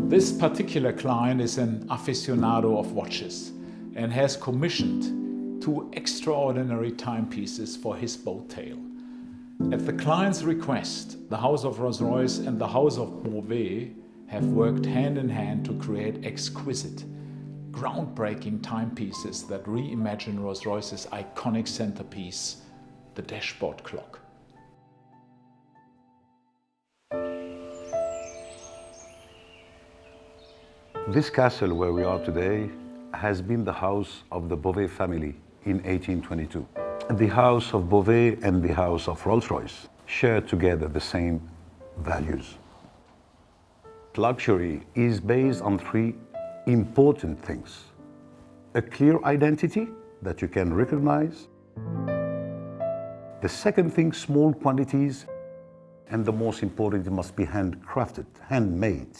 This particular client is an aficionado of watches and has commissioned two extraordinary timepieces for his boat tail. At the client's request, the House of Rolls-Royce and the House of BOVET have worked hand in hand to create exquisite, groundbreaking timepieces that reimagine Rolls-Royce's iconic centerpiece, the dashboard clock. This castle where we are today has been the house of the BOVET family in 1822. The house of BOVET and the house of Rolls-Royce share together the same values. Luxury is based on three important things: a clear identity that you can recognize, the second thing, small quantities, and the most important, it must be handcrafted, handmade.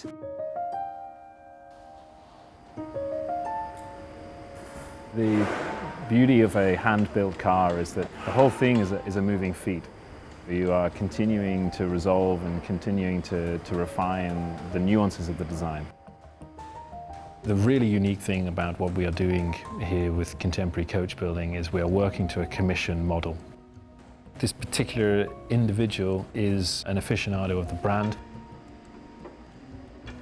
The beauty of a hand-built car is that the whole thing is a moving feat. You are continuing to resolve and continuing to refine the nuances of the design. The really unique thing about what we are doing here with contemporary coach building is we are working to a commission model. This particular individual is an aficionado of the brand.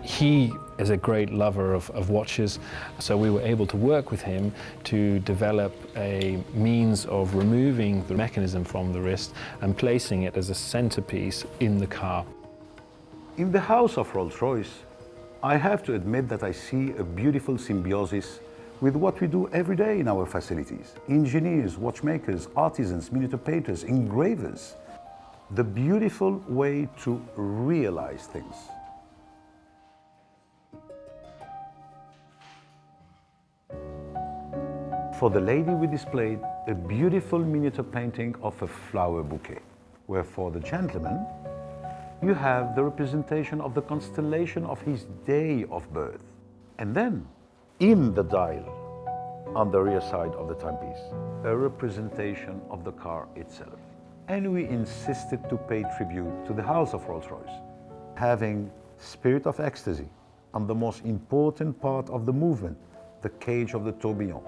He is a great lover of watches, so we were able to work with him to develop a means of removing the mechanism from the wrist and placing it as a centerpiece in the car. In the house of Rolls-Royce, I have to admit that I see a beautiful symbiosis with what we do every day in our facilities. Engineers, watchmakers, artisans, miniature painters, engravers. The beautiful way to realize things. For the lady, we displayed a beautiful miniature painting of a flower bouquet, where for the gentleman, you have the representation of the constellation of his day of birth. And then, in the dial, on the rear side of the timepiece, a representation of the car itself. And we insisted to pay tribute to the house of Rolls-Royce, having spirit of ecstasy on the most important part of the movement, the cage of the tourbillon,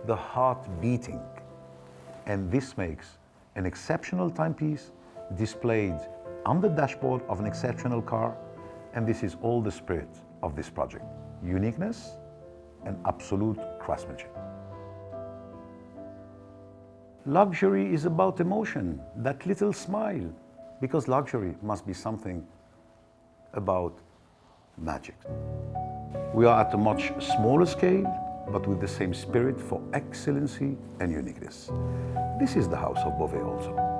the heart beating. And this makes an exceptional timepiece displayed on the dashboard of an exceptional car, and this is all the spirit of this project. Uniqueness and absolute craftsmanship. Luxury is about emotion, that little smile, because luxury must be something about magic. We are at a much smaller scale, but with the same spirit for excellency and uniqueness. This is the house of BOVET also.